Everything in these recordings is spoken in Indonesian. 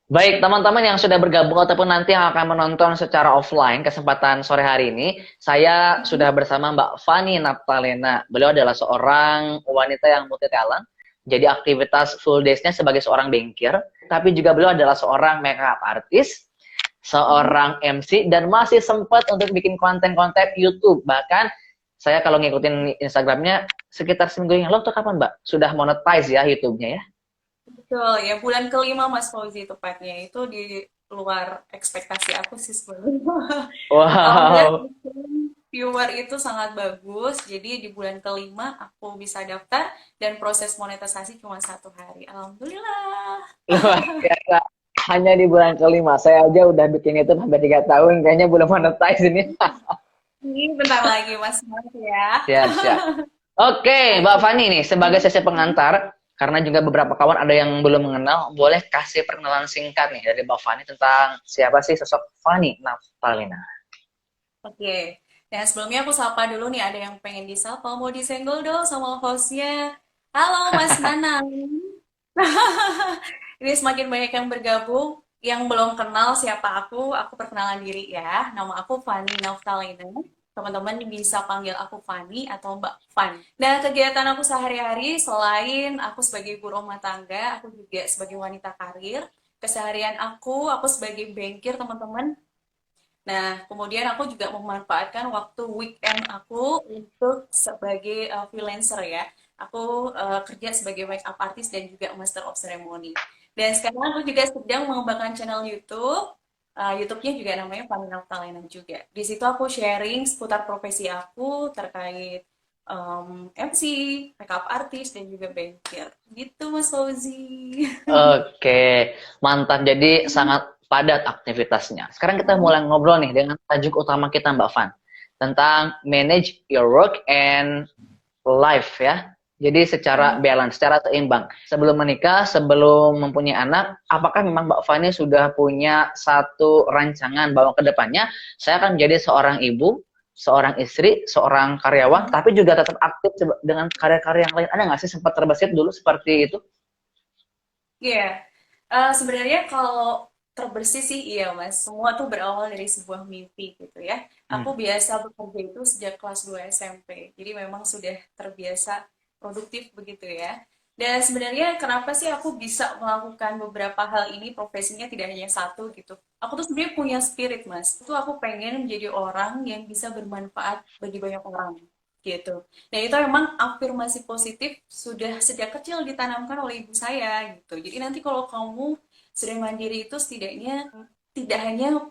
Baik, teman-teman yang sudah bergabung ataupun nanti yang akan menonton secara offline kesempatan sore hari ini, saya sudah bersama Mbak Fani Naptalena. Beliau adalah seorang wanita yang multi talent. Jadi aktivitas full days-nya sebagai seorang bankir, tapi juga beliau adalah seorang makeup artist, seorang MC, dan masih sempat untuk bikin konten-konten YouTube. Bahkan saya kalau ngikutin Instagramnya sekitar seminggu yang lalu tuh kapan Mbak? Sudah monetize ya YouTube-nya ya? Betul, ya bulan kelima Mas Fauzi tepatnya. Itu di luar ekspektasi aku sih sebenarnya. Alhamdulillah Wow. viewer itu sangat bagus. Jadi di bulan kelima aku bisa daftar dan proses monetisasi cuma 1 hari. Alhamdulillah. Luar biasa. Hanya di bulan kelima. Saya aja udah bikin itu sampai 3 tahun. Kayaknya belum monetize ini. Ini bentar lagi Mas Mas ya. Siap, siap. Oke, Mbak Oke. Fani nih, sebagai sesi pengantar, karena juga beberapa kawan ada yang belum mengenal, boleh kasih perkenalan singkat nih dari Mbak Fani tentang siapa sih sosok Fani Naftalina. Oke. Dan sebelumnya aku sapa dulu nih, ada yang pengen disapa, mau disenggol dong sama hostnya. Halo Mas Nanang. Ini semakin banyak yang bergabung. Yang belum kenal siapa aku perkenalan diri ya. Nama aku Fani Nauftalina. Teman-teman bisa panggil aku Fani atau Mbak Fan. Nah, kegiatan aku sehari-hari selain aku sebagai ibu rumah tangga, aku juga sebagai wanita karir. Keseharian aku sebagai bankir, teman-teman. Nah, kemudian aku juga memanfaatkan waktu weekend aku untuk sebagai freelancer ya. Aku kerja sebagai makeup artist dan juga master of ceremony. Dan sekarang aku juga sedang mengembangkan channel YouTube. YouTube-nya juga namanya Vanina Talena juga. Di situ aku sharing seputar profesi aku terkait MC, makeup artist, dan juga bankir. Gitu, Mas Fauzi. Oke, mantap. Jadi sangat padat aktivitasnya. Sekarang kita mulai ngobrol nih dengan tajuk utama kita Mbak Fan. Tentang manage your work and life ya. Jadi secara balance, secara seimbang. Sebelum menikah, sebelum mempunyai anak, apakah memang Mbak Fani sudah punya satu rancangan bahwa ke depannya saya akan menjadi seorang ibu, seorang istri, seorang karyawan, tapi juga tetap aktif dengan karya-karya yang lain. Ada nggak sih sempat terbesit dulu seperti itu? Iya, sebenarnya kalau terbersih sih iya Mas, semua tuh berawal dari sebuah mimpi gitu ya. Aku Hmm. biasa bekerja itu sejak kelas 2 SMP, jadi memang sudah terbiasa produktif begitu ya. Dan sebenarnya kenapa sih aku bisa melakukan beberapa hal ini, profesinya tidak hanya satu gitu. Aku tuh sebenarnya punya spirit Mas, itu aku pengen menjadi orang yang bisa bermanfaat bagi banyak orang gitu. Dan itu memang afirmasi positif sudah sejak kecil ditanamkan oleh ibu saya gitu. Jadi nanti kalau kamu sudah mandiri itu setidaknya tidak hanya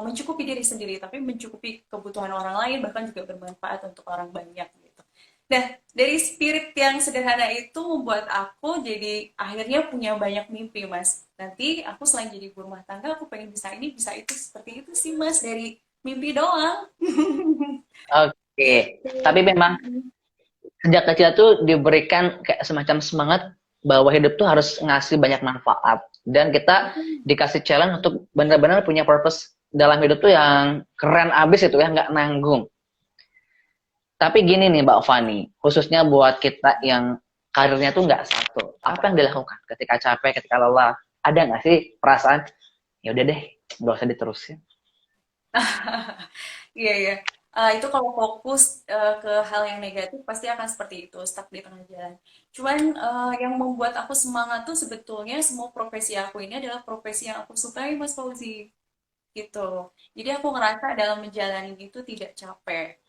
mencukupi diri sendiri, tapi mencukupi kebutuhan orang lain, bahkan juga bermanfaat untuk orang banyak gitu. Nah, dari spirit yang sederhana itu membuat aku jadi akhirnya punya banyak mimpi, Mas. Nanti aku selain jadi ibu rumah tangga, aku pengen bisa ini, bisa itu, seperti itu sih, Mas, dari mimpi doang. Oke, tapi Gitu. memang sejak kecil tuh diberikan kayak semacam semangat bahwa hidup tuh harus ngasih banyak manfaat dan kita dikasih challenge untuk benar-benar punya purpose dalam hidup tuh yang keren abis itu ya nggak nanggung. Tapi gini nih Mbak Fani, khususnya buat kita yang karirnya tuh nggak satu, apa yang dilakukan ketika capek, ketika lelah, ada nggak sih perasaan ya udah deh nggak usah diterusin? Iya, iya. Itu kalau fokus ke hal yang negatif pasti akan seperti itu, stuck di tengah jalan. Cuman yang membuat aku semangat tuh sebetulnya semua profesi aku ini adalah profesi yang aku sukai, Mas Fauzi. Gitu. Jadi aku ngerasa dalam menjalani itu tidak capek.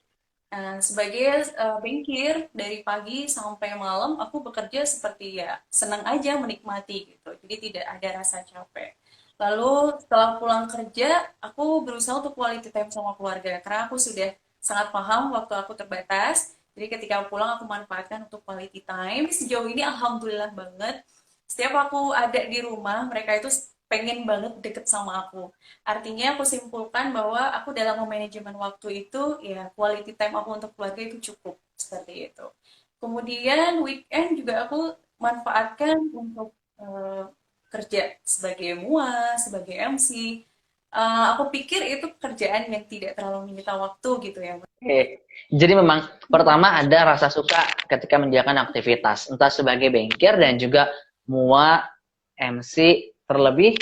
Sebagai bankir dari pagi sampai malam aku bekerja seperti ya senang aja menikmati gitu. Jadi tidak ada rasa capek. Lalu setelah pulang kerja, aku berusaha untuk quality time sama keluarga karena aku sudah sangat paham waktu aku terbatas. Jadi ketika pulang aku manfaatkan untuk quality time. Sejauh ini alhamdulillah banget. Setiap aku ada di rumah, mereka itu pengen banget deket sama aku. Artinya aku simpulkan bahwa aku dalam memanajemen waktu itu ya quality time aku untuk keluarga itu cukup seperti itu. Kemudian weekend juga aku manfaatkan untuk kerja sebagai MUA, sebagai MC. Aku pikir itu pekerjaan yang tidak terlalu menyita waktu gitu ya. Oke. Jadi memang pertama ada rasa suka ketika menjalankan aktivitas, entah sebagai bankir dan juga mua MC terlebih.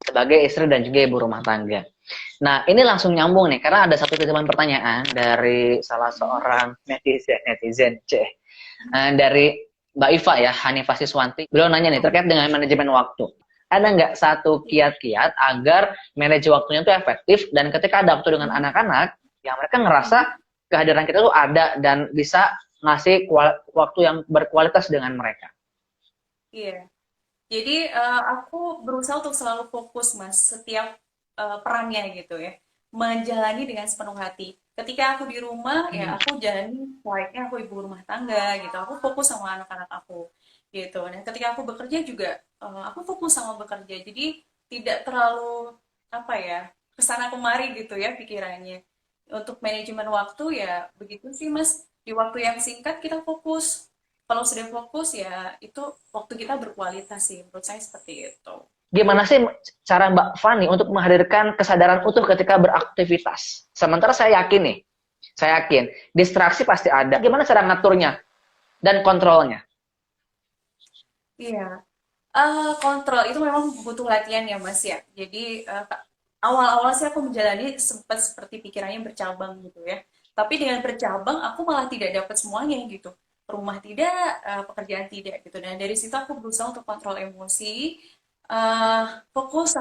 sebagai istri dan juga ibu rumah tangga. Nah, ini langsung nyambung nih, karena ada satu titipan pertanyaan dari salah seorang netizen, dari Mbak Iva ya, Hanifah Siswanti. Beliau nanya nih, terkait dengan manajemen waktu. Ada nggak satu kiat-kiat agar manajemen waktunya itu efektif, dan ketika ada waktu dengan anak-anak, ya mereka ngerasa kehadiran kita tuh ada, dan bisa ngasih waktu yang berkualitas dengan mereka. Iya. Jadi aku berusaha untuk selalu fokus Mas setiap perannya gitu ya. Menjalani dengan sepenuh hati. Ketika aku di rumah ya aku jalani layaknya aku ibu rumah tangga gitu. Aku fokus sama anak-anak aku gitu. Dan ketika aku bekerja juga aku fokus sama bekerja. Jadi tidak terlalu apa ya kesana kemari gitu ya pikirannya. Untuk manajemen waktu ya begitu sih Mas. Di waktu yang singkat kita fokus, kalau sudah fokus ya itu waktu kita berkualitas sih menurut saya seperti itu. Gimana sih cara Mbak Fani untuk menghadirkan kesadaran utuh ketika beraktivitas? Sementara saya yakin distraksi pasti ada. Gimana cara ngaturnya dan kontrolnya? Iya. Kontrol itu memang butuh latihan ya Mas ya. Jadi awal-awal sih aku menjalani sempat seperti pikirannya bercabang gitu ya. Tapi dengan bercabang aku malah tidak dapat semuanya gitu. Rumah tidak, pekerjaan tidak gitu. Dan dari situ aku berusaha untuk kontrol emosi, eh fokus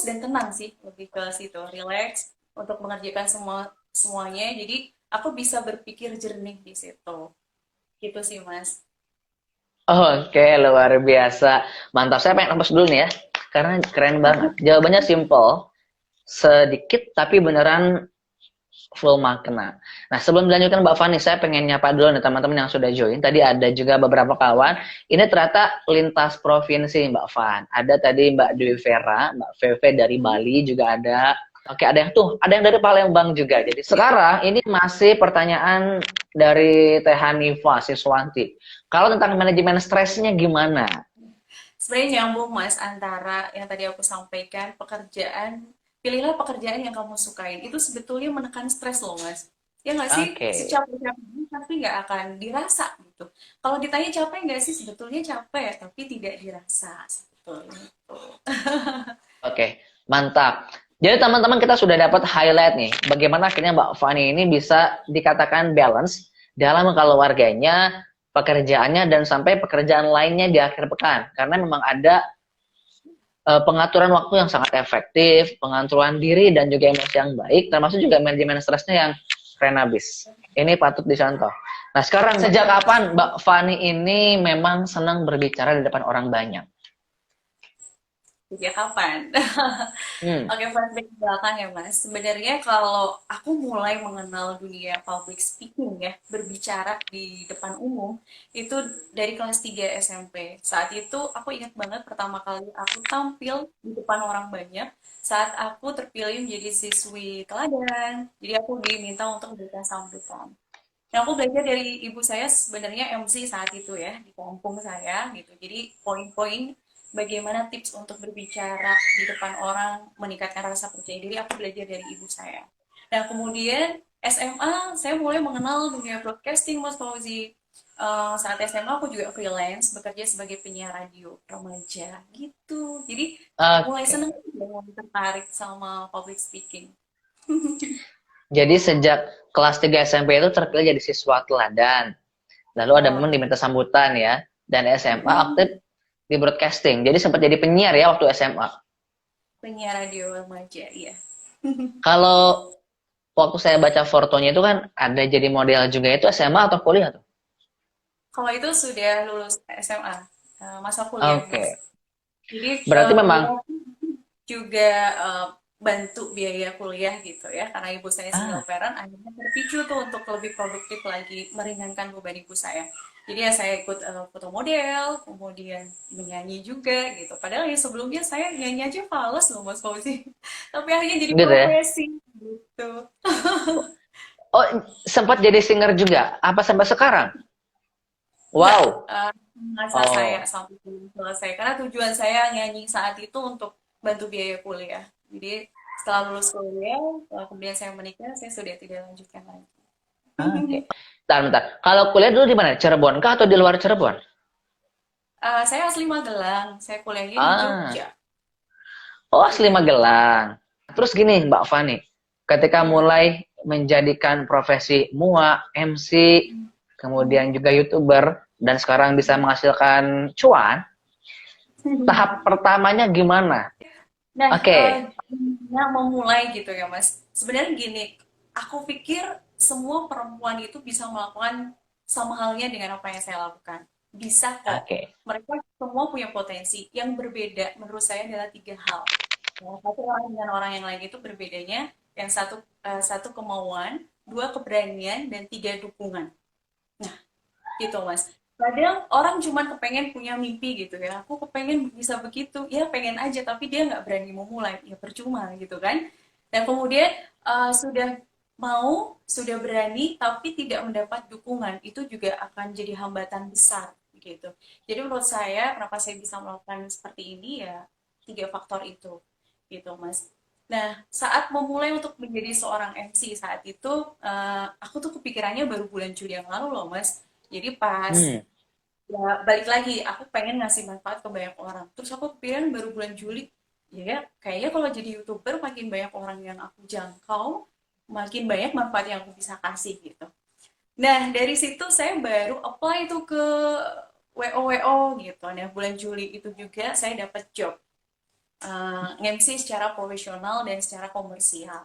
dan tenang sih lebih ke situ, relax untuk mengerjakan semuanya. Jadi aku bisa berpikir jernih di situ. Gitu sih Mas. Oke, luar biasa. Mantap. Saya pengen nembus dulu nih ya. Karena keren banget. Jawabannya simple, sedikit tapi beneran full makna. Nah, sebelum dilanjutkan Mbak Fani, saya pengen nyapa dulu nih teman-teman yang sudah join. Tadi ada juga beberapa kawan. Ini ternyata lintas provinsi Mbak Fan. Ada tadi Mbak Dewi Vera, Mbak Veve dari Bali juga ada. Oke, ada yang dari Palembang juga. Jadi sekarang ini masih pertanyaan dari Teh Hanifa Siswanti. Kalau tentang manajemen stresnya gimana? Sebenarnya nyambung Mas antara yang tadi aku sampaikan pekerjaan, pilihlah pekerjaan yang kamu sukain. Itu sebetulnya menekan stres loh Mas. Ya nggak sih? Oke. Secapek-capeknya tapi nggak akan dirasa gitu. Kalau ditanya capek nggak sih? Sebetulnya capek, tapi tidak dirasa sebetulnya. Oke, mantap. Jadi teman-teman kita sudah dapat highlight nih, bagaimana akhirnya Mbak Fani ini bisa dikatakan balance dalam keluarganya, pekerjaannya, dan sampai pekerjaan lainnya di akhir pekan. Karena memang ada pengaturan waktu yang sangat efektif, pengaturan diri dan juga emosi yang baik, termasuk juga manajemen stresnya yang keren abis. Ini patut dicontoh. Nah sekarang, sejak kapan Mbak Fani ini memang senang berbicara di depan orang banyak? Sejak kapan? Hmm, Oke, flashback ke belakang ya Mas. Sebenarnya kalau aku mulai mengenal dunia public speaking ya, berbicara di depan umum, itu dari kelas 3 SMP. Saat itu aku ingat banget pertama kali aku tampil di depan orang banyak, saat aku terpilih menjadi siswi teladan. Jadi aku diminta untuk memberikan sambutan. Nah, aku belajar dari ibu saya sebenarnya MC saat itu ya, di kampung saya gitu. Jadi poin-poin bagaimana tips untuk berbicara di depan orang, meningkatkan rasa percaya diri, aku belajar dari ibu saya. Nah, kemudian SMA, saya mulai mengenal dunia broadcasting, Mas Fauzi. Saat SMA aku juga freelance, bekerja sebagai penyiar radio remaja gitu. Jadi mulai oke. seneng, mulai tertarik sama public speaking. Jadi sejak kelas 3 SMP itu terpilih jadi siswa teladan. Lalu ada momen Betul. diminta sambutan ya. Dan SMA aktif di broadcasting. Jadi sempat jadi penyiar ya waktu SMA. Penyiar radio remaja, iya. Kalau waktu saya baca fotonya itu kan ada jadi model juga, itu SMA atau kuliah tuh? Kalau itu sudah lulus SMA, masa kuliah, Mas. Oke. Jadi Berarti memang kuliah juga bantu biaya kuliah gitu ya, karena ibu saya single ah parent, akhirnya terpicu tuh untuk lebih produktif lagi, meringankan beban ibu saya. Jadi ya saya ikut foto model, kemudian menyanyi juga gitu. Padahal ya sebelumnya saya nyanyi aja fales loh Mas Fauzi. Tapi akhirnya jadi gitu ya. profesi gitu. Oh, sempat jadi singer juga. Apa sampai sekarang? Enggak, Wow. masa saya Oh. sampai belum selesai. Karena tujuan saya nyanyi saat itu untuk bantu biaya kuliah. Jadi setelah lulus kuliah, kemudian saya menikah, saya sudah tidak lanjutkan lagi. Oke. Bentar. Kalau kuliah dulu di mana? Cirebon kah atau di luar Cirebon? Saya asli Magelang, saya kuliahnya di Ah, Jogja. Oh, asli Magelang. Terus gini, Mbak Fani, ketika mulai menjadikan profesi MUA, MC, kemudian juga YouTuber, dan sekarang bisa menghasilkan cuan, tahap pertamanya gimana? Nah, Oke, gimana memulai gitu ya, Mas. Sebenarnya gini, aku pikir semua perempuan itu bisa melakukan sama halnya dengan apa yang saya lakukan. Bisa kok. oke. Mereka semua punya potensi. Yang berbeda menurut saya adalah tiga hal. Yang satu orang dengan orang yang lain itu berbedanya. Yang satu kemauan, dua keberanian, dan tiga dukungan. Nah, gitu Mas. Kadang orang cuma kepengen punya mimpi gitu ya. Aku kepengen bisa begitu, ya pengen aja, tapi dia nggak berani memulai, ya percuma gitu kan. Dan kemudian sudah mau, sudah berani, tapi tidak mendapat dukungan, itu juga akan jadi hambatan besar gitu. Jadi menurut saya, kenapa saya bisa melakukan seperti ini ya tiga faktor itu, gitu Mas. Nah, saat memulai untuk menjadi seorang MC saat itu, aku tuh kepikirannya baru bulan Juli yang lalu loh, Mas. Jadi pas Hmm, ya balik lagi, aku pengen ngasih manfaat ke banyak orang. Terus aku kepikiran baru bulan Juli, ya kayaknya kalau jadi YouTuber makin banyak orang yang aku jangkau, makin banyak manfaat yang aku bisa kasih gitu. Nah, dari situ saya baru apply itu ke WO gitu. Nah, bulan Juli itu juga saya dapat job nge-MC secara profesional dan secara komersial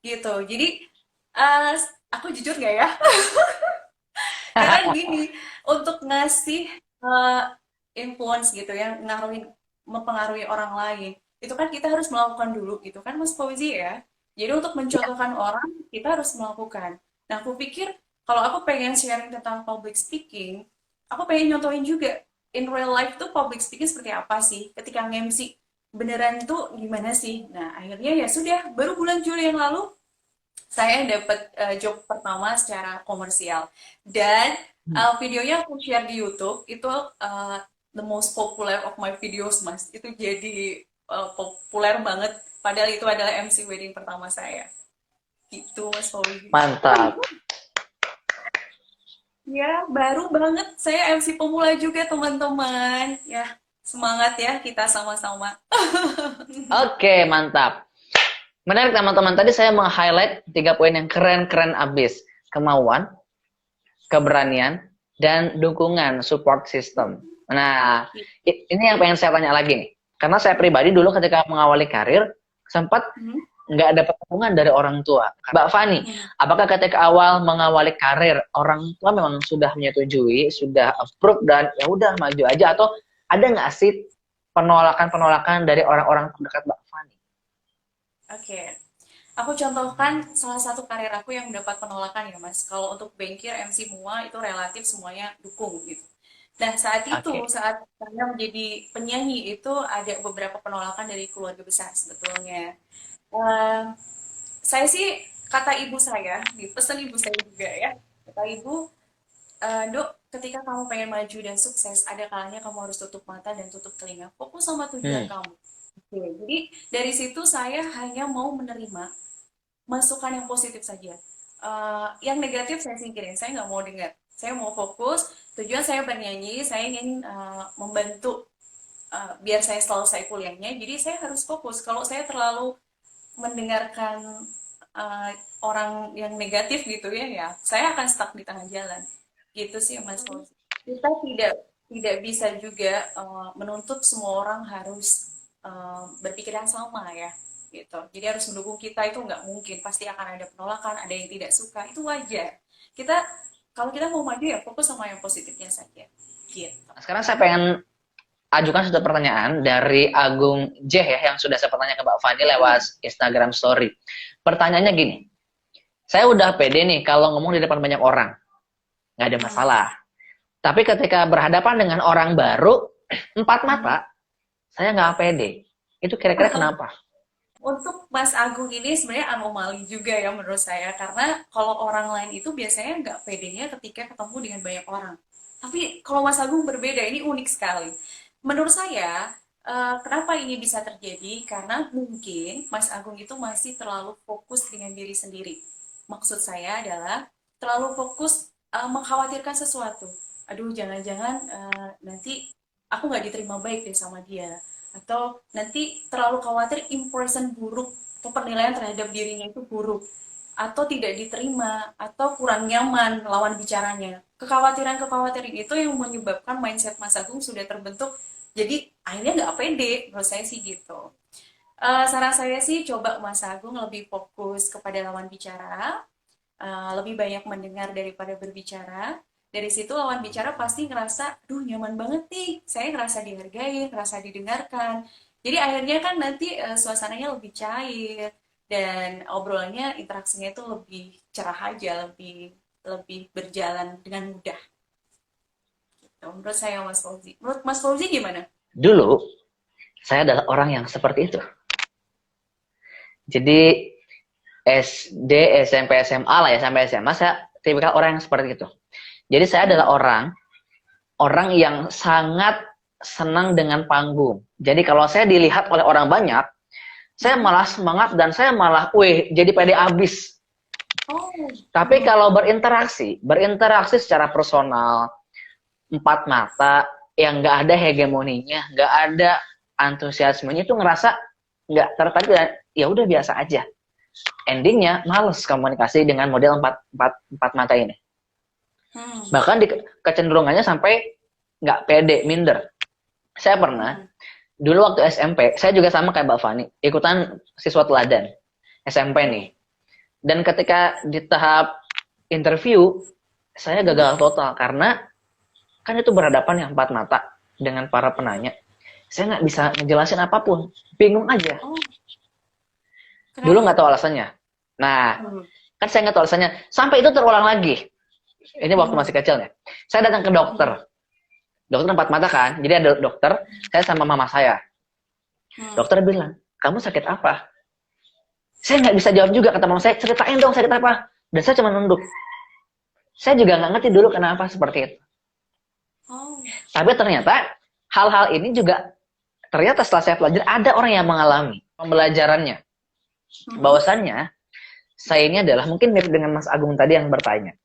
gitu. Jadi uh, aku jujur gak ya? Karena gini, untuk ngasih influence gitu ya, mempengaruhi orang lain, itu kan kita harus melakukan dulu gitu kan Mas Fauzi ya. Jadi untuk mencontohkan orang, kita harus melakukan. Nah, aku pikir kalau aku pengen sharing tentang public speaking, aku pengen nyontohin juga in real life tuh public speaking seperti apa sih ketika nge-MC beneran tuh gimana sih. Nah, akhirnya ya sudah, baru bulan Juli yang lalu saya dapat job pertama secara komersial dan videonya aku share di YouTube itu the most popular of my videos Mas itu jadi populer banget padahal itu adalah MC wedding pertama saya gitu Mas Fauzi. mantap. Ya baru banget saya MC pemula juga teman-teman ya semangat ya kita sama-sama. Oke, mantap. Menarik teman-teman. Tadi saya meng-highlight 3 poin yang keren-keren abis. Kemauan, keberanian, dan dukungan support system. Nah, ini yang pengen saya tanya lagi nih. Karena saya pribadi dulu ketika mengawali karir, sempat Hmm. nggak ada dukungan dari orang tua. Mbak Fani, apakah ketika awal mengawali karir, orang tua memang sudah menyetujui, sudah approve, dan ya udah maju aja, atau ada nggak sih penolakan-penolakan dari orang-orang terdekat Mbak Fani? Oke, aku contohkan salah satu karir aku yang mendapat penolakan ya Mas. Kalau untuk Bengkir MC MUA itu relatif semuanya dukung gitu. Nah saat itu, Oke. saat saya menjadi penyanyi itu ada beberapa penolakan dari keluarga besar sebetulnya. Eh, saya sih kata ibu saya, dipesan ibu saya juga ya. Kata ibu, Dok, ketika kamu pengen maju dan sukses, ada kalanya kamu harus tutup mata dan tutup telinga. Fokus sama tujuan Hmm. kamu. Oke, jadi dari situ saya hanya mau menerima masukan yang positif saja. Yang negatif saya singkirin, saya nggak mau dengar. Saya mau fokus, tujuan saya bernyanyi, saya ingin membantu biar saya selesai kuliahnya, jadi saya harus fokus. Kalau saya terlalu mendengarkan uh, orang yang negatif gitu ya, ya saya akan stuck di tengah jalan. Gitu sih Mas Fauzi. Kita tidak bisa juga menuntut semua orang harus berpikir yang sama ya gitu. Jadi harus mendukung kita itu nggak mungkin. Pasti akan ada penolakan, ada yang tidak suka. Itu wajar. Kita kalau kita mau maju ya fokus sama yang positifnya saja. Gitu. Sekarang saya pengen ajukan satu pertanyaan dari Agung J ya, yang sudah saya bertanya ke Mbak Fani lewat Instagram Story. Pertanyaannya gini, saya udah pede nih kalau ngomong di depan banyak orang, nggak ada Hmm. masalah. Tapi ketika berhadapan dengan orang baru, empat Hmm. mata, saya nggak pede. Itu kira-kira kenapa? Untuk Mas Agung ini sebenarnya anomali juga ya menurut saya karena kalau orang lain itu biasanya nggak pedenya ketika ketemu dengan banyak orang. Tapi kalau Mas Agung berbeda, ini unik sekali. Menurut saya, kenapa ini bisa terjadi? Karena mungkin Mas Agung itu masih terlalu fokus dengan diri sendiri. Maksud saya adalah terlalu fokus mengkhawatirkan sesuatu. Aduh, jangan-jangan nanti aku nggak diterima baik deh sama dia atau nanti terlalu khawatir impression buruk atau penilaian terhadap dirinya itu buruk atau tidak diterima atau kurang nyaman lawan bicaranya. Kekhawatiran-kekhawatiran itu yang menyebabkan mindset Mas Agung sudah terbentuk, jadi akhirnya nggak pede, menurut saya sih gitu. Saran saya sih coba Mas Agung lebih fokus kepada lawan bicara, lebih banyak mendengar daripada berbicara. Dari situ lawan bicara pasti ngerasa, duh nyaman banget nih, saya ngerasa dihargai, ngerasa didengarkan. Jadi akhirnya kan nanti suasananya lebih cair dan obrolannya, interaksinya itu lebih cerah aja, lebih lebih berjalan dengan mudah. Gitu. Menurut saya Mas Fauzi. Menurut Mas Fauzi gimana? Dulu saya adalah orang yang seperti itu. Jadi SD, SMP, SMA lah ya, sampai SMA saya tipikal orang yang seperti itu. Jadi saya adalah orang yang sangat senang dengan panggung. Jadi kalau saya dilihat oleh orang banyak, saya malah semangat dan saya malah, jadi pede abis. Oh, Tapi kalau berinteraksi secara personal, empat mata, yang nggak ada hegemoninya, nggak ada antusiasmenya, itu ngerasa nggak tertarik dan ya udah biasa aja. Endingnya males komunikasi dengan model empat mata ini. Bahkan kecenderungannya sampai nggak pede, minder. Saya pernah dulu waktu SMP, saya juga sama kayak Mbak Fani, ikutan siswa teladan SMP nih. Dan ketika di tahap interview, saya gagal total karena kan itu berhadapan yang empat mata dengan para penanya. Saya nggak bisa ngejelasin apapun, bingung aja. Dulu nggak tahu alasannya. Nah, kan saya nggak tahu alasannya. Sampai itu terulang lagi. Ini waktu masih kecil ya. Saya datang ke dokter. Dokter empat mata kan. Jadi ada dokter, saya sama mama saya. Dokter bilang, kamu sakit apa? Saya nggak bisa jawab juga, kata mama saya. Ceritain dong sakit apa. Dan saya cuma nunduk. Saya juga nggak ngerti dulu kenapa seperti itu. Tapi ternyata hal-hal ini juga ternyata setelah saya pelajari ada orang yang mengalami pembelajarannya. Bahwasannya saya ini adalah mungkin mirip dengan Mas Agung tadi yang bertanya.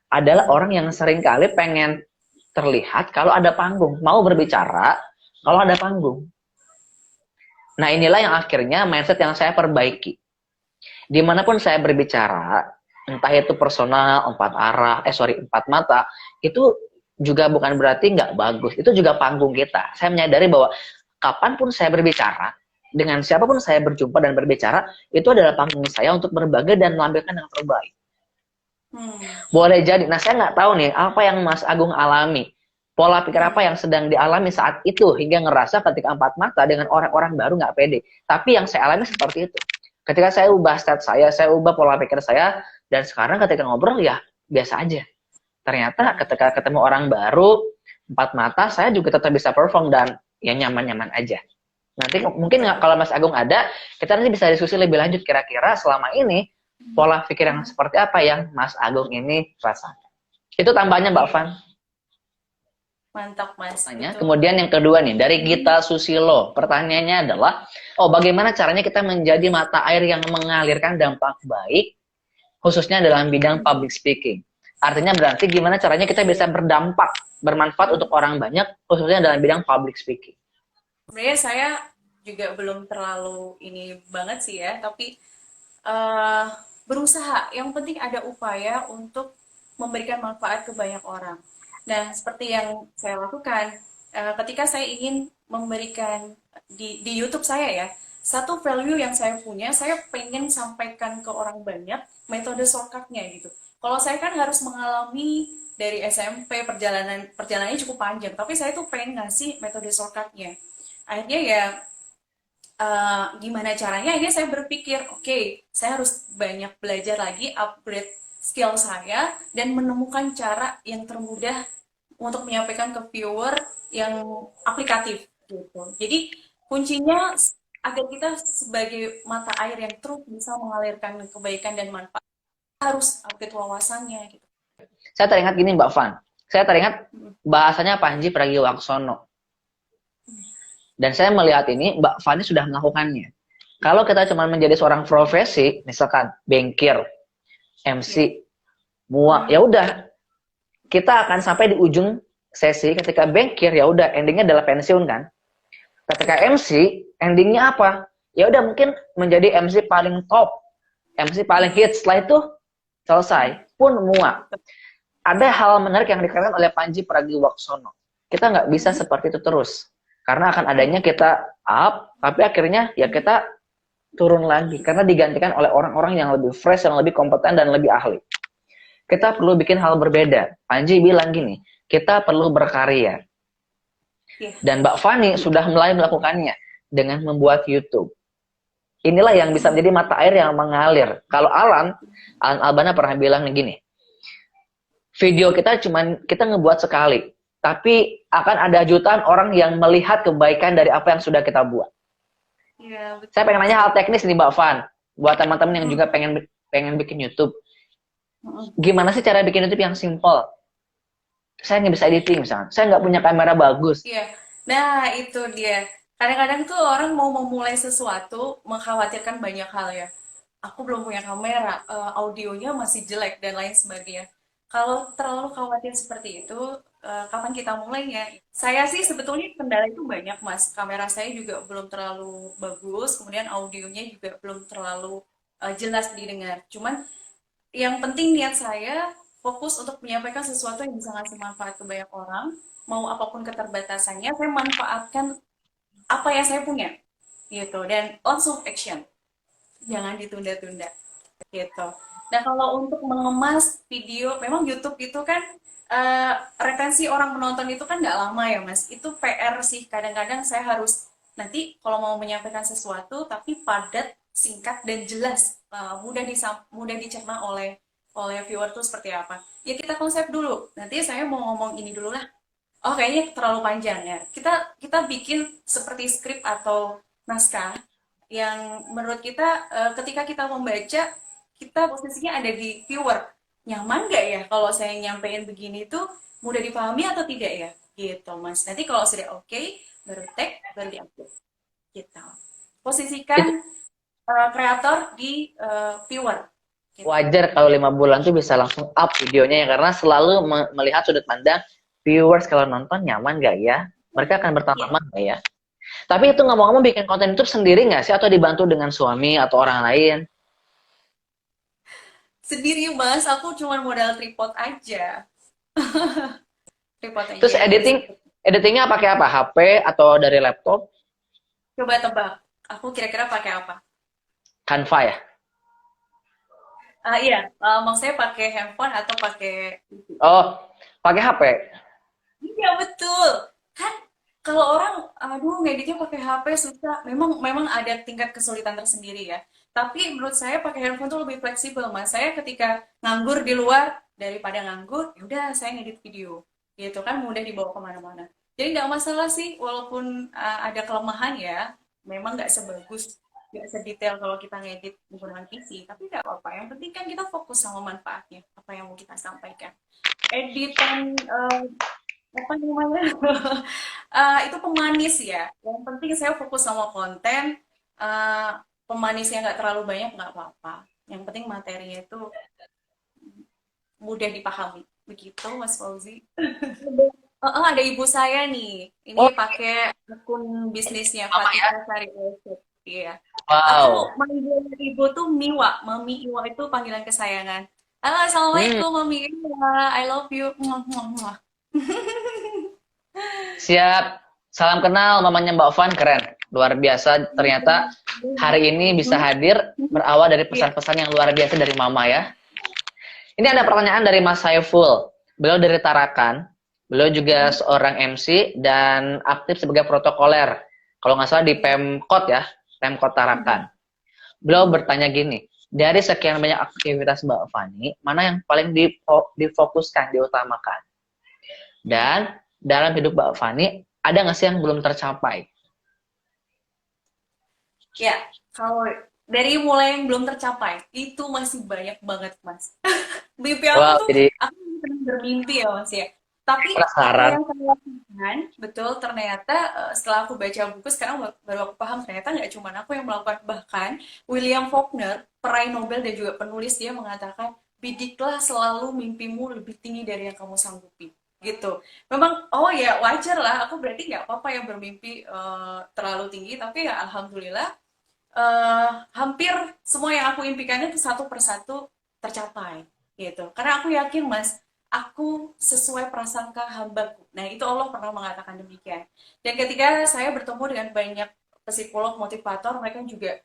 Adalah orang yang seringkali pengen terlihat kalau ada panggung, mau berbicara kalau ada panggung. Nah inilah yang akhirnya mindset yang saya perbaiki. Dimanapun saya berbicara, entah itu personal, empat mata, itu juga bukan berarti nggak bagus. Itu juga panggung kita. Saya menyadari bahwa kapanpun saya berbicara, dengan siapapun saya berjumpa dan berbicara, itu adalah panggung saya untuk berbagi dan menampilkan yang terbaik. Boleh jadi, nah saya nggak tahu nih apa yang Mas Agung alami, pola pikir apa yang sedang dialami saat itu hingga ngerasa ketika empat mata dengan orang-orang baru nggak pede. Tapi yang saya alami seperti itu. Ketika saya ubah stat saya ubah pola pikir saya, dan sekarang ketika ngobrol ya biasa aja. Ternyata ketika ketemu orang baru empat mata, saya juga tetap bisa perform dan ya nyaman-nyaman aja. Nanti mungkin kalau Mas Agung ada, kita nanti bisa diskusi lebih lanjut kira-kira selama ini pola pikir yang seperti apa yang Mas Agung ini rasakan. Itu tambahannya Mbak Van. Mantap Mas. Kemudian yang kedua nih, dari Gita Susilo. Pertanyaannya adalah, bagaimana caranya kita menjadi mata air yang mengalirkan dampak baik, khususnya dalam bidang public speaking. Artinya berarti gimana caranya kita bisa berdampak, bermanfaat untuk orang banyak, khususnya dalam bidang public speaking. Sebenarnya saya juga belum terlalu ini banget sih ya, tapi berusaha. Yang penting ada upaya untuk memberikan manfaat ke banyak orang. Nah, seperti yang saya lakukan, ketika saya ingin memberikan di YouTube saya ya, satu value yang saya punya, saya pengen sampaikan ke orang banyak metode shortcutnya gitu. Kalau saya kan harus mengalami dari SMP perjalanannya cukup panjang, tapi saya tuh pengen ngasih metode shortcutnya. Akhirnya ya gimana caranya? Akhirnya saya berpikir, oke, saya harus banyak belajar lagi, upgrade skill saya, dan menemukan cara yang termudah untuk menyampaikan ke viewer yang aplikatif gitu. Jadi kuncinya agar kita sebagai mata air yang terus bisa mengalirkan kebaikan dan manfaat, harus update wawasannya gitu. Saya teringat gini Mbak Van, saya teringat bahasanya Panji Pragiwaksono. Dan saya melihat ini Mbak Fani sudah melakukannya. Kalau kita cuma menjadi seorang profesi, misalkan bengkir, MC, muak, ya udah kita akan sampai di ujung sesi ketika bengkir, ya udah endingnya adalah pensiun kan. Ketika MC, endingnya apa? Ya udah mungkin menjadi MC paling top, MC paling hits. Setelah itu selesai, pun muak. Ada hal menarik yang dikatakan oleh Panji Pragiwaksono. Kita nggak bisa seperti itu terus. Karena akan adanya kita up, tapi akhirnya ya kita turun lagi. Karena digantikan oleh orang-orang yang lebih fresh, yang lebih kompeten, dan lebih ahli. Kita perlu bikin hal berbeda. Panji bilang gini, kita perlu berkarya. Dan Mbak Fani sudah mulai melakukannya dengan membuat YouTube. Inilah yang bisa menjadi mata air yang mengalir. Kalau Alan Albana pernah bilang gini, video kita ngebuat sekali, tapi akan ada jutaan orang yang melihat kebaikan dari apa yang sudah kita buat. Ya, betul. Saya pengen nanya hal teknis nih Mbak Fan, buat teman-teman yang juga pengen bikin YouTube. Gimana sih cara bikin YouTube yang simple? Saya nggak bisa editing misalnya, saya nggak punya kamera bagus. Iya, nah itu dia. Kadang-kadang tuh orang mau memulai sesuatu mengkhawatirkan banyak hal ya. Aku belum punya kamera, audionya masih jelek dan lain sebagainya. Kalau terlalu khawatir seperti itu, kapan kita mulainya? Saya sih sebetulnya kendala itu banyak, Mas. Kamera saya juga belum terlalu bagus, kemudian audionya juga belum terlalu jelas didengar. Cuman yang penting niat saya fokus untuk menyampaikan sesuatu yang bisa ngasih manfaat ke banyak orang, mau apapun keterbatasannya, saya manfaatkan apa yang saya punya, gitu. Dan langsung action, jangan ditunda-tunda, gitu. Nah, kalau untuk mengemas video, memang YouTube itu kan retensi orang menonton itu kan nggak lama ya, Mas. Itu PR sih. Kadang-kadang saya harus nanti kalau mau menyampaikan sesuatu, tapi padat, singkat dan jelas, mudah dicerna oleh viewer tuh seperti apa. Ya kita konsep dulu. Nanti saya mau ngomong ini dulu lah. Oh, kayaknya terlalu panjang ya. Kita bikin seperti skrip atau naskah yang menurut kita ketika kita membaca, kita posisinya ada di viewer. Nyaman nggak ya kalau saya nyampein begini tuh mudah dipahami atau tidak ya? Gitu, Mas. Nanti kalau sudah oke, baru tag, baru di-upload. Gitu. Itu Posisikan kreator di viewer. Gitu. wajar kalau 5 bulan tuh bisa langsung up videonya ya, karena selalu melihat sudut pandang viewers kalau nonton nyaman gak ya, mereka akan bertambah Iya. gak ya. Tapi itu ngomong-ngomong, bikin konten YouTube sendiri nggak sih, atau dibantu dengan suami atau orang lain? Sendiri, Mas. Aku cuma modal tripod aja. Tripod Terus aja. editingnya pakai apa, HP atau dari laptop? Coba tebak. Aku kira-kira pakai apa? Canva ya? Iya, maksudnya pakai handphone atau pakai Oh, pakai HP. iya betul. Kan kalau orang aduh ngeditnya pakai HP susah. Memang ada tingkat kesulitan tersendiri ya. Tapi menurut saya pakai handphone tuh lebih fleksibel, Mas. Saya ketika nganggur di luar daripada nganggur, ya udah saya ngedit video. Gitu kan mudah dibawa kemana-mana. Jadi nggak masalah sih, walaupun ada kelemahan ya. Memang nggak sedetail kalau kita ngedit menggunakan PC. Tapi nggak apa-apa. Yang penting kan kita fokus sama manfaatnya, apa yang mau kita sampaikan. Editan apa namanya itu pemanis ya, yang penting saya fokus sama konten, eh, pemanisnya nggak terlalu banyak nggak apa-apa, yang penting materinya itu mudah dipahami begitu, Mas Fauzi. Ada ibu saya nih, ini Oh, pakai akun bisnisnya sama ya. Fatika Sari Esok. Iya, Wow. aku manggil ibu tuh Miwa, Mami Iwa itu panggilan kesayangan. Halo, Hmm, assalamualaikum Mami Iwa, I love you. Muah, muah, muah. siap. Salam kenal mamanya Mbak Van, keren. Luar biasa, ternyata hari ini bisa hadir berawal dari Iya. pesan-pesan yang luar biasa dari mama ya. Ini ada pertanyaan dari Mas Saiful. Beliau dari Tarakan. Beliau juga seorang MC dan aktif sebagai protokoler. Kalau nggak salah di Pemkot ya, Pemkot Tarakan. Beliau bertanya gini, dari sekian banyak aktivitas Mbak Fani, mana yang paling difokuskan, diutamakan? Dan dalam hidup Mbak Fani, ada nggak sih yang belum tercapai? Ya, kalau dari mulai yang belum tercapai, itu masih banyak banget, Mas. Mimpi aku Wow, tuh, jadi aku sering bermimpi ya, Mas ya. Tapi apa penasaran. yang saya lakukan, betul ternyata setelah aku baca buku, sekarang baru aku paham, ternyata nggak cuma aku yang melakukan. Bahkan William Faulkner, peraih Nobel dan juga penulis, dia mengatakan, bidiklah selalu mimpimu lebih tinggi dari yang kamu sanggupi. gitu. Memang, oh ya wajar lah, aku berarti nggak apa-apa yang bermimpi terlalu tinggi, tapi ya alhamdulillah hampir semua yang aku impikan itu satu persatu tercapai gitu. Karena aku yakin Mas, aku sesuai prasangka hambaku. Nah itu Allah pernah mengatakan demikian. Dan ketika saya bertemu dengan banyak psikolog motivator, mereka juga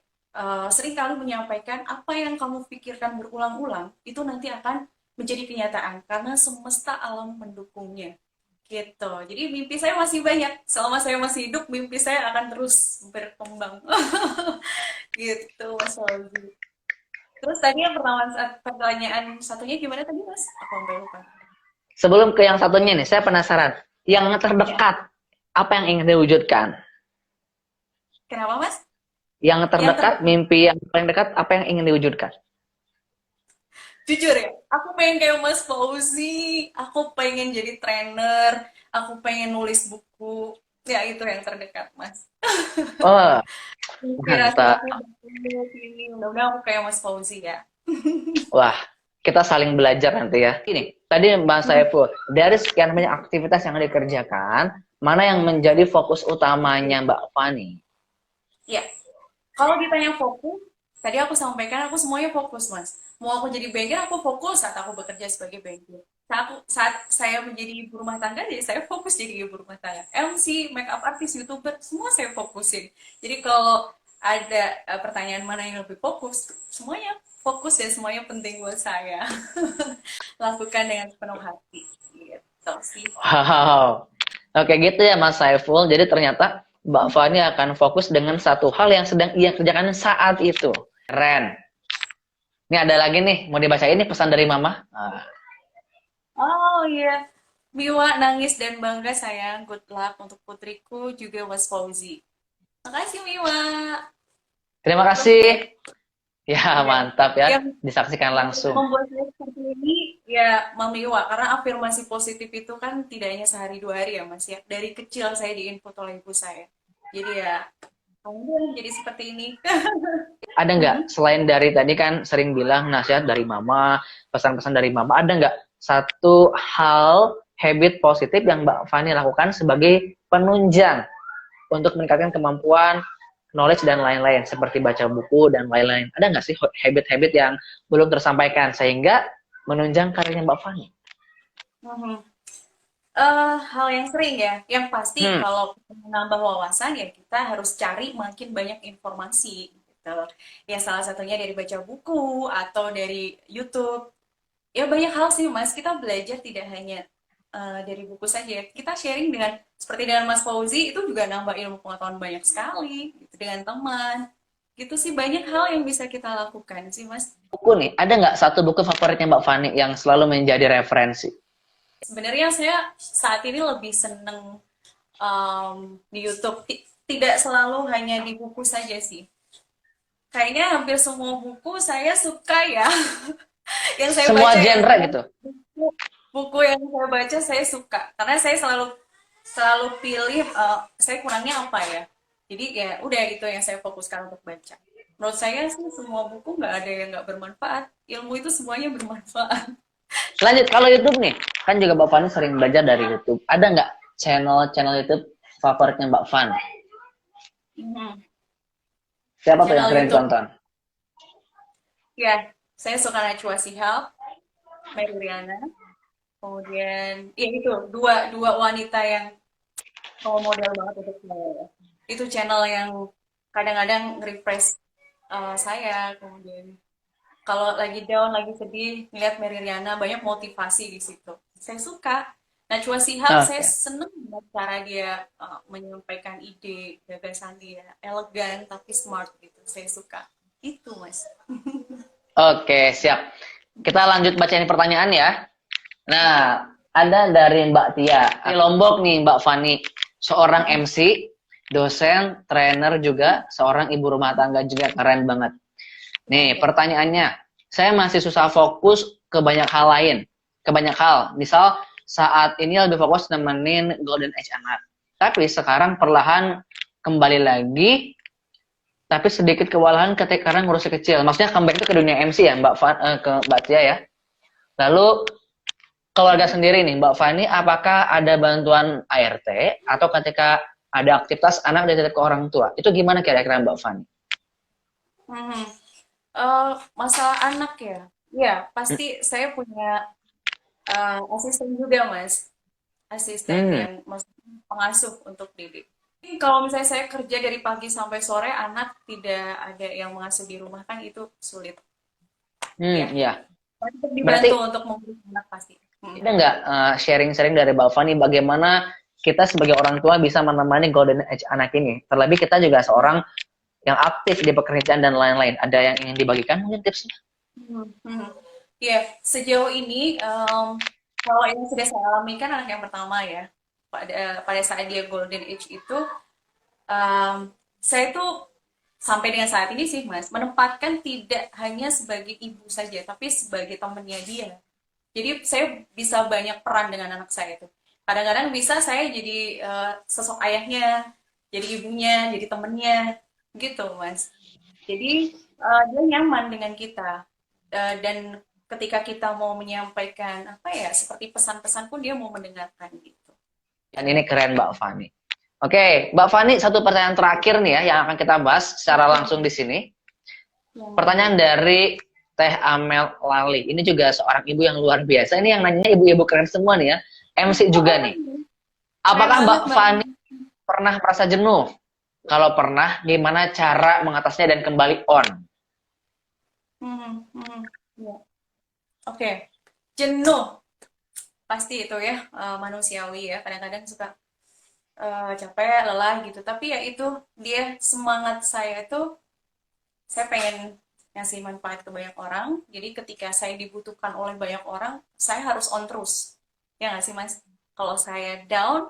seringkali menyampaikan apa yang kamu pikirkan berulang-ulang itu nanti akan menjadi kenyataan karena semesta alam mendukungnya gitu. Jadi mimpi saya masih banyak. Selama saya masih hidup, mimpi saya akan terus berkembang. Gitu, Mas Waldi. Terus tadi yang pertanyaan satunya gimana tadi, Mas? Aku sampai lupa. Sebelum ke yang satunya nih, saya penasaran. Yang Ya. terdekat, apa yang ingin diwujudkan? Kenapa, Mas? Yang Yang terdekat, terdekat. mimpi yang paling dekat, apa yang ingin diwujudkan? Jujur ya, aku pengen kayak Mas Fauzi. Aku pengen jadi trainer. Aku pengen nulis buku. Ya, itu yang terdekat, Mas. Oh, Inspirasi mantap. aku banget ini. Mudah-mudahan aku kayak Mas Fauzi ya. Wah, kita saling belajar nanti ya. Ini, tadi Mbak Saiful, dari sekian banyak aktivitas yang dikerjakan, mana yang menjadi fokus utamanya Mbak Fani? Ya, kalau ditanya fokus, tadi aku sampaikan aku semuanya fokus, Mas. Mau aku jadi banker, aku fokus saat aku bekerja sebagai banker. Saat saya menjadi ibu rumah tangga, jadi saya fokus jadi ibu rumah tangga. MC, makeup artist, YouTuber, semua saya fokusin. Jadi kalau ada pertanyaan mana yang lebih fokus, semuanya fokus dan semuanya penting buat saya. Lakukan dengan sepenuh hati. Gitu sih. Wow. Oke gitu ya Mas Saiful. Jadi ternyata Mbak Fani akan fokus dengan satu hal yang sedang ia kerjakan saat itu. Keren. Ini ada lagi nih, mau dibaca ini pesan dari Mama. Nah, Oh iya, Miwa nangis dan bangga sayang. Good luck untuk putriku juga Was Fauzi. Makasih Miwa. terima Terus ya, kasih. Ya ya. mantap ya, Yang disaksikan langsung. membuat saya seperti ini ya Mamiwa karena afirmasi positif itu kan tidak hanya sehari dua hari ya Mas ya. Dari kecil saya diinput oleh ibu saya. Jadi ya, alhamdulillah jadi seperti ini. Ada nggak selain dari tadi kan sering bilang nasihat dari Mama, pesan-pesan dari Mama, ada nggak satu hal habit positif yang Mbak Fani lakukan sebagai penunjang untuk meningkatkan kemampuan knowledge dan lain-lain seperti baca buku dan lain-lain. Ada nggak sih habit-habit yang belum tersampaikan sehingga menunjang karirnya Mbak Fani? Mhm. Hal yang sering ya, yang pasti Hmm, kalau kita menambah wawasan ya kita harus cari makin banyak informasi gitu. Ya salah satunya dari baca buku atau dari YouTube. Ya banyak hal sih Mas, kita belajar tidak hanya dari buku saja. Kita sharing dengan seperti dengan Mas Fauzi itu juga nambah ilmu pengetahuan banyak sekali gitu, dengan teman. Gitu sih banyak hal yang bisa kita lakukan sih Mas. buku nih, ada nggak satu buku favoritnya Mbak Fani yang selalu menjadi referensi? Sebenarnya saya saat ini lebih seneng di YouTube. Tidak selalu hanya di buku saja sih. Kayaknya hampir semua buku saya suka ya. Yang saya Semua baca ya. genre gitu. Buku, buku yang saya baca saya suka. Karena saya selalu selalu pilih saya kurangnya apa ya. Jadi ya udah itu yang saya fokuskan untuk baca. Menurut saya sih semua buku nggak ada yang nggak bermanfaat. Ilmu itu semuanya bermanfaat. Lanjut, kalau YouTube nih, kan juga Mbak Fani sering belajar dari YouTube. Ada nggak channel YouTube favoritnya Mbak Fan? Mhm. Siapa tuh yang Channel sering YouTube. ditonton? Ya, saya suka Najwa Shihab, Mary Riana, kemudian ya itu dua dua wanita yang role model banget untuk saya. Itu channel yang kadang-kadang nge-refresh saya, kemudian kalau lagi down, lagi sedih, ngeliat Mary Riana banyak motivasi di situ. Saya suka. Najwa Shihab, saya Oke, seneng banget cara dia menyampaikan ide, gagasan dia, elegan tapi smart gitu. Saya suka. Itu, Mas. oke, siap. Kita lanjut baca ini pertanyaan ya. Nah, ada dari Mbak Tia. Di Lombok nih Mbak Fani. Seorang MC, dosen, trainer juga, seorang ibu rumah tangga juga keren banget. Nih, Oke. pertanyaannya. Saya masih susah fokus ke banyak hal lain. Ke banyak hal. Misal, saat ini lebih fokus nemenin Golden Age anak. Tapi sekarang perlahan kembali lagi, tapi sedikit kewalahan ketika karena ngurus kecil. Maksudnya comeback itu ke dunia MC ya, ke Mbak Tia ya. Lalu keluarga sendiri nih, Mbak Fani, apakah ada bantuan ART atau ketika ada aktivitas anak dititip ke orang tua? Itu gimana kira-kira Mbak Fani? Mhm. Masalah anak ya, ya pasti saya punya asisten juga mas, asisten Hmm, yang maksudnya pengasuh untuk didik. Kalau misalnya saya kerja dari pagi sampai sore, anak tidak ada yang mengasuh di rumah kan itu sulit, ya. ya. Untuk Berarti dibantu untuk mengurus anak pasti. ada nggak sharing-sharing dari Mbak Fani bagaimana kita sebagai orang tua bisa menemani golden age anak ini? Terlebih kita juga seorang yang aktif di pekerjaan dan lain-lain. Ada yang ingin dibagikan mungkin tipsnya? Hmm, hmm. Ya, sejauh ini kalau yang sudah saya alami kan anak yang pertama ya. Pada saat dia golden age itu, em, saya tuh sampai dengan saat ini sih Mas, menempatkan tidak hanya sebagai ibu saja, tapi sebagai temannya dia. Jadi saya bisa banyak peran dengan anak saya itu. Kadang-kadang bisa saya jadi sosok ayahnya, jadi ibunya, jadi temennya, gitu Mas. Jadi dia nyaman dengan kita. Dan ketika kita mau menyampaikan apa ya seperti pesan-pesan pun dia mau mendengarkan gitu. Dan ini keren Mbak Fani. Oke, Mbak Fani, satu pertanyaan terakhir nih ya yang akan kita bahas secara langsung di sini. Yang boleh. Pertanyaan dari Teh Amel Lali. Ini juga seorang ibu yang luar biasa. Ini yang nanya ibu-ibu keren semua nih ya. MC juga nih. Keren Apakah banget Mbak Mbak. Fani pernah merasa jenuh? Kalau pernah, gimana cara mengatasinya dan kembali on? Hmm, hmm, ya. Oke, jenuh pasti itu ya manusiawi ya. Kadang-kadang suka capek, lelah gitu. Tapi ya itu dia semangat saya itu saya pengen ngasih manfaat ke banyak orang. Jadi ketika saya dibutuhkan oleh banyak orang, saya harus on terus. Ya nggak sih Mas? Kalau saya down,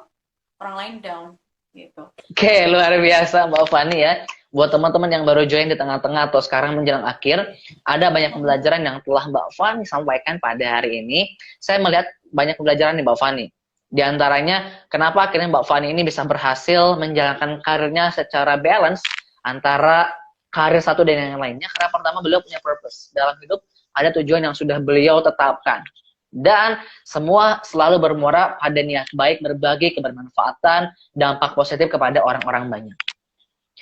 orang lain down gitu. Oke, luar biasa Mbak Fani ya. Buat teman-teman yang baru join di tengah-tengah atau sekarang menjelang akhir, ada banyak pembelajaran yang telah Mbak Fani sampaikan pada hari ini. Saya melihat banyak pembelajaran nih Mbak Fani. Di antaranya, kenapa akhirnya Mbak Fani ini bisa berhasil menjalankan karirnya secara balance antara karir satu dan yang lainnya. Karena pertama beliau punya purpose. Dalam hidup ada tujuan yang sudah beliau tetapkan. Dan semua selalu bermuara pada niat baik berbagi kebermanfaatan, dampak positif kepada orang-orang banyak.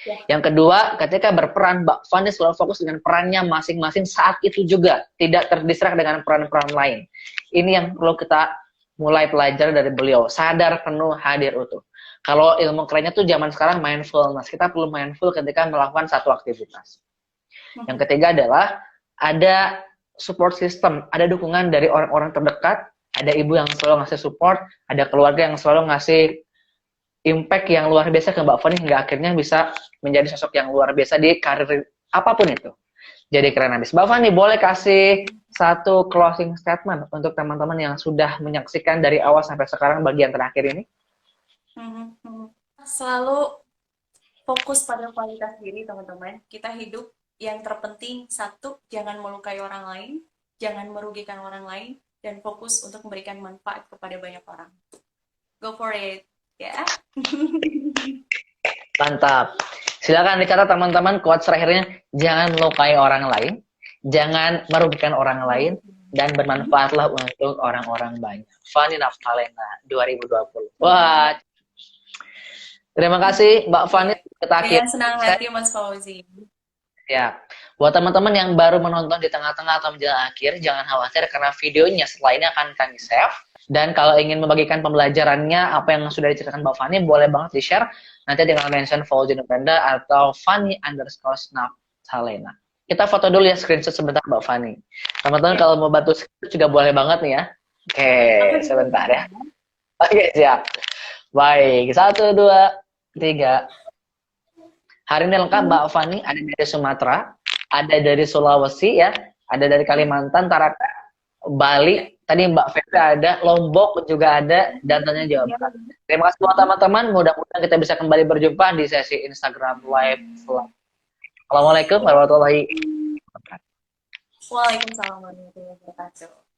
Ya. Yang kedua, ketika berperan, Mbak Fani selalu fokus dengan perannya masing-masing saat itu juga, tidak terdistrak dengan peran-peran lain. Ini yang perlu kita mulai pelajari dari beliau, sadar penuh hadir utuh. Kalau ilmu kerennya tuh zaman sekarang mindfulness, kita perlu mindful ketika melakukan satu aktivitas. Yang ketiga adalah ada support system, ada dukungan dari orang-orang terdekat, ada ibu yang selalu ngasih support, ada keluarga yang selalu ngasih impact yang luar biasa ke Mbak Fani hingga akhirnya bisa menjadi sosok yang luar biasa di karir apapun itu. Jadi keren habis. Mbak Fani boleh kasih satu closing statement untuk teman-teman yang sudah menyaksikan dari awal sampai sekarang bagian terakhir ini? Selalu fokus pada kualitas diri teman-teman. Kita hidup yang terpenting satu, jangan melukai orang lain, jangan merugikan orang lain, dan fokus untuk memberikan manfaat kepada banyak orang. Go for it, ya. Mantap. Silakan dicatat teman-teman quotes terakhirnya, jangan melukai orang lain, jangan merugikan orang lain, dan bermanfaatlah untuk orang-orang banyak. Fani Naftalena 2020. Wah, terima kasih Mbak Fani. Dengan senang hati Mas Fauzi. Ya, buat teman-teman yang baru menonton di tengah-tengah atau menjelang akhir, jangan khawatir karena videonya setelah ini akan kami save. Dan kalau ingin membagikan pembelajarannya, apa yang sudah diceritakan Mbak Fani, boleh banget di-share. Nanti tinggal mention Fauzi Nurenda atau Fani_Naftalena. Kita foto dulu ya, screenshot sebentar Mbak Fani. Teman-teman kalau mau bantu screenshot juga boleh banget nih ya. Oke, sebentar ya. Oke, siap. Baik, 1, 2, 3. Hari ini lengkap Mbak Fani, ada dari Sumatera, ada dari Sulawesi ya, ada dari Kalimantan, Tarata, Bali, tadi Mbak Febri ada, Lombok juga ada, dan tentunya Jawa Barat. Terima kasih buat teman-teman, mudah-mudahan kita bisa kembali berjumpa di sesi Instagram Live. Assalamualaikum warahmatullahi wabarakatuh. Waalaikumsalam warahmatullahi wabarakatuh.